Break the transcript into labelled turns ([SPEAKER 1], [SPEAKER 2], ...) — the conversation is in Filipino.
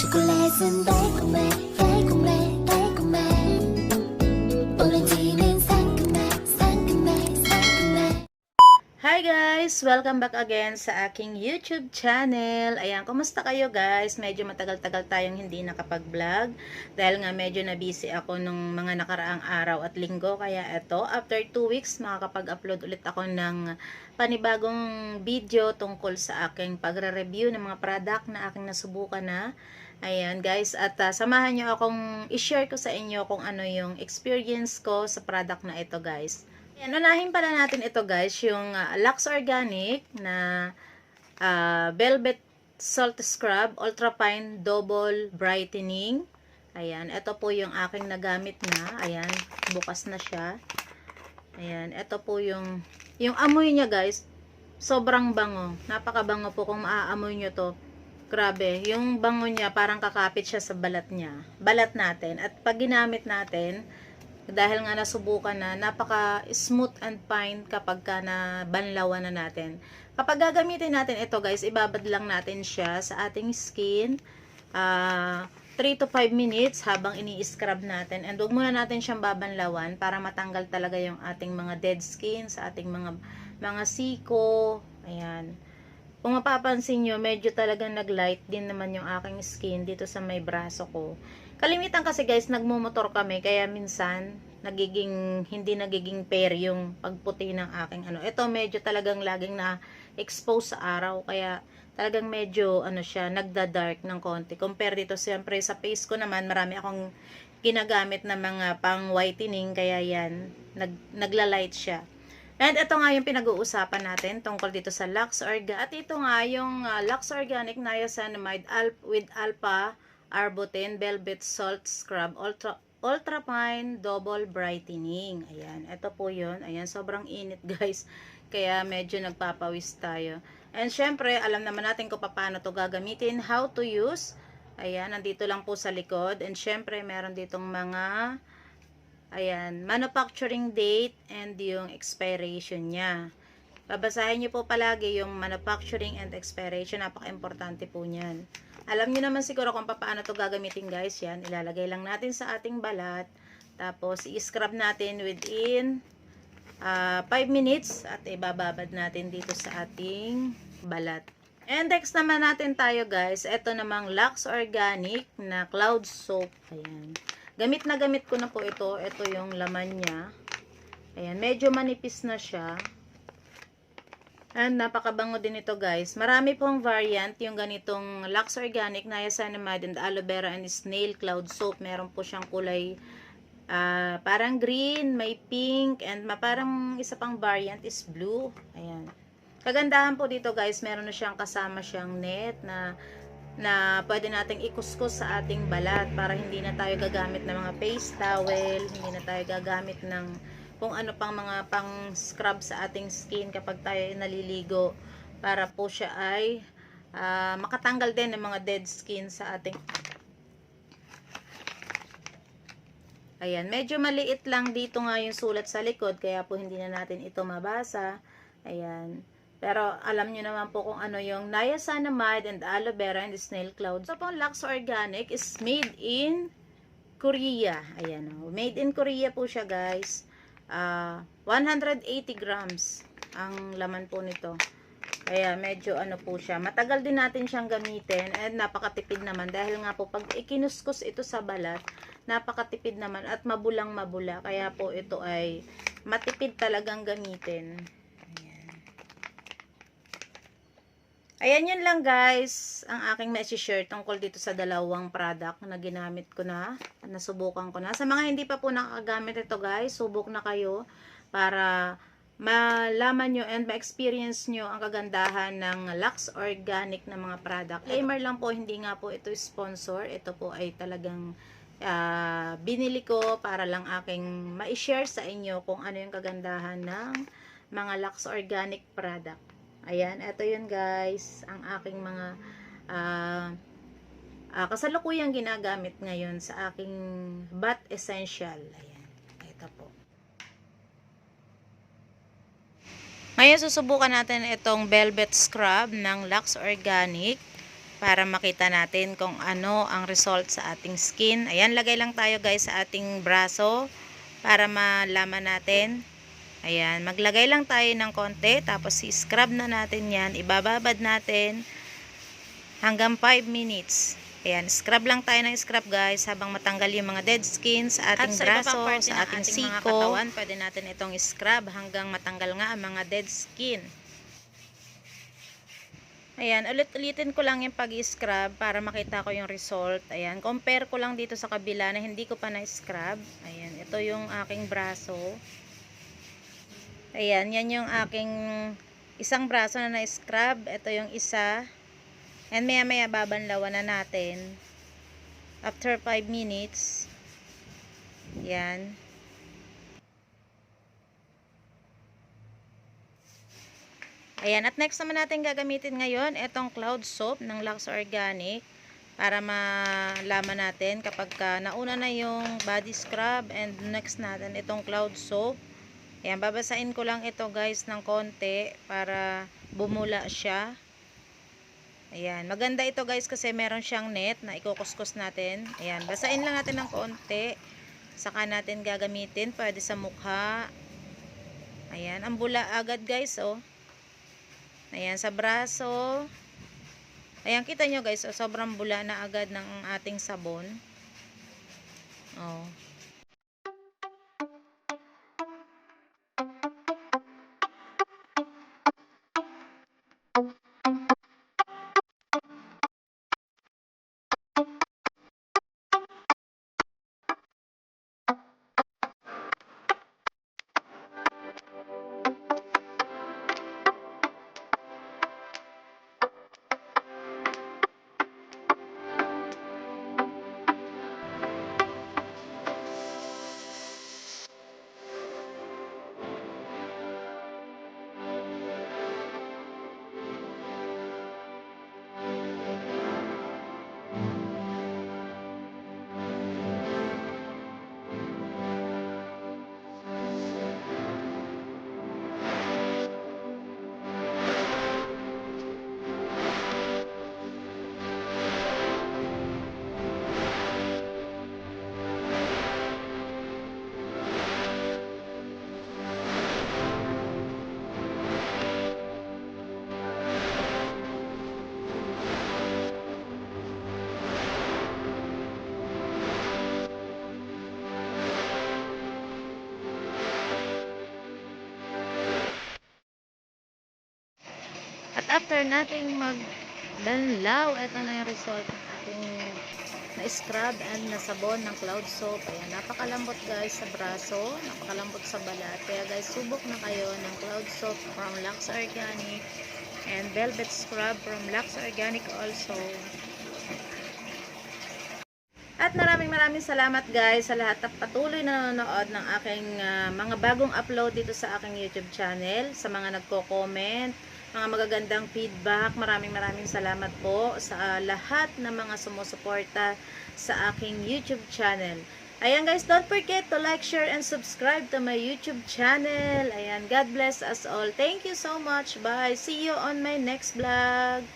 [SPEAKER 1] 초콜릿은 달콤해 달콤해 달콤해 오렌지는 상큼해 상큼해 상큼해.
[SPEAKER 2] Hi guys! Welcome back again sa aking YouTube channel. Ayan, kumusta kayo guys? Medyo matagal-tagal tayong hindi nakapag-vlog dahil nga medyo na-busy ako nung mga nakaraang araw at linggo. Kaya eto, after 2 weeks, makakapag-upload ulit ako ng panibagong video tungkol sa aking pagre-review ng mga product na aking nasubukan na. Ayan guys, at samahan nyo akong i-share ko sa inyo kung ano yung experience ko sa product na ito guys. Ayan, unahin pala natin ito guys, yung Lux Organic na Velvet Salt Scrub Ultra Fine Double Brightening. Ayan, ito po yung aking nagamit na. Ayan, bukas na siya. Ayan, ito po yung amoy niya guys, sobrang bango. Napakabango po kung maaamoy nyo to. Grabe, yung bango niya parang kakapit siya sa balat niya. Balat natin. At pag ginamit natin, dahil nga nasubukan na, napaka smooth and fine kapag ka na banlawan na natin. Kapag gagamitin natin ito guys, ibabad lang natin siya sa ating skin 3 to 5 minutes habang ini-scrub natin. And huwag muna natin siyang babanlawan para matanggal talaga yung ating mga dead skin sa ating mga siko. Ayan. Kung mapapansin nyo, medyo talagang nag-light din naman yung aking skin dito sa may braso ko. Kalimitan kasi guys, nagmumotor kami, kaya minsan hindi nagiging fair yung pagputi ng aking ano. Ito medyo talagang laging na-expose sa araw, kaya talagang medyo siya, nagda-dark ng konti. Compare dito, siyempre sa face ko naman, marami akong ginagamit na mga pang-whitening, kaya yan, nagla-light siya. And ito nga yung pinag-uusapan natin tungkol dito sa Lux Organic. At ito nga yung Lux Organic Niacinamide with Alpha Arbutin Velvet Salt Scrub Ultra Fine Double Brightening. Ayan, ito po yun. Ayan, sobrang init guys. Kaya medyo nagpapawis tayo. And syempre, alam naman natin kung paano to gagamitin, how to use. Ayan, nandito lang po sa likod. And syempre, meron ditong mga manufacturing date and yung expiration niya. Babasahin niyo po palagi yung manufacturing and expiration. Napaka-importante po niyan. Alam niyo naman siguro kung paano to gagamitin guys. Yan, ilalagay lang natin sa ating balat. Tapos, i-scrub natin within 5 minutes at ibababad natin dito sa ating balat. And next naman natin tayo guys. Ito namang Lux Organic na Cloud Soap. Ayan. Gamit na gamit ko na po ito. Ito yung laman niya. Ayan, medyo manipis na siya. And napakabango din ito guys. Marami pong variant yung ganitong Lux Organic Niacinamide and Aloe Vera and Snail Cloud Soap. Meron po siyang kulay parang green, may pink, and parang isa pang variant is blue. Ayan. Kagandahan po dito guys, meron na siyang kasama siyang net na pwede nating ikuskus sa ating balat para hindi na tayo gagamit ng mga face towel, hindi na tayo gagamit ng kung ano pang mga pang scrub sa ating skin kapag tayo naliligo, para po siya ay makatanggal din ng mga dead skin sa ating. Ayan, medyo maliit lang dito nga yung sulat sa likod, kaya po hindi na natin ito mabasa. Ayan. Pero alam nyo naman po kung ano yung Niacinamide and Aloe Vera and Snail Cloud. So pong Lux Organic is made in Korea. Ayan o. Made in Korea po siya guys. 180 grams ang laman po nito. Kaya medyo po siya. Matagal din natin siyang gamitin and napakatipid naman. Dahil nga po pag ikinuskus ito sa balat, napakatipid naman at mabulang-mabula. Kaya po ito ay matipid talagang gamitin. Ayan, yun lang guys ang aking message tungkol dito sa dalawang product na ginamit ko na, nasubukan ko na. Sa mga hindi pa po nakagamit ito guys, subok na kayo para malaman nyo and ma-experience nyo ang kagandahan ng Lux Organic na mga product. Disclaimer lang po, hindi nga po ito sponsor. Ito po ay talagang binili ko para lang aking ma-share sa inyo kung ano yung kagandahan ng mga Lux Organic product. Ayan, ito yun guys, ang aking mga kasalukuyang ginagamit ngayon sa aking bath essential. Ayan, ito po. Ngayon susubukan natin itong Velvet Scrub ng Lux Organic para makita natin kung ano ang result sa ating skin. Ayan, lagay lang tayo guys sa ating braso para malaman natin. Ayan, maglagay lang tayo ng konti, tapos i-scrub na natin yan. Ibababad natin hanggang 5 minutes. Ayan, scrub lang tayo ng scrub guys habang matanggal yung mga dead skin sa ating braso, sa ating siko. Mga katawan, pwede natin itong scrub hanggang matanggal nga ang mga dead skin. Ayan, ulit-ulitin ko lang yung pag-scrub para makita ko yung result. Ayan, compare ko lang dito sa kabila na hindi ko pa na-scrub. Ayan, ito yung aking braso. Ayan, yan yung aking isang braso na na-scrub. Ito yung isa. And maya-maya babanlawan na natin. After 5 minutes. Ayan. Ayan, at next naman natin gagamitin ngayon itong cloud soap ng Lux Organic para malaman natin kapag nauna na yung body scrub, and next natin itong cloud soap. Ayan, babasain ko lang ito guys ng konti para bumula siya. Ayan, maganda ito guys kasi meron siyang net na ikukuskus natin. Ayan, basain lang natin ng konti, saka natin gagamitin, pwede sa mukha. Ayan, ang bula agad guys, oh. Ayan, sa braso. Ayan, kita nyo guys, sobrang bula na agad ng ating sabon. Oh. At after nating magdanlaw, ito na yung result ng ating na-scrub and nasabon ng cloud soap. Ayan, napakalambot guys sa braso, napakalambot sa balat. Kaya guys, subok na kayo ng cloud soap from Lux Organic and velvet scrub from Lux Organic also. At maraming salamat guys sa lahat ng patuloy na nanonood ng aking mga bagong upload dito sa aking YouTube channel, sa mga nagko-comment, mga magagandang feedback. Maraming salamat po sa lahat ng mga sumusuporta sa aking YouTube channel. Ayan guys, don't forget to like, share, and subscribe to my YouTube channel. Ayan, God bless us all. Thank you so much. Bye. See you on my next vlog.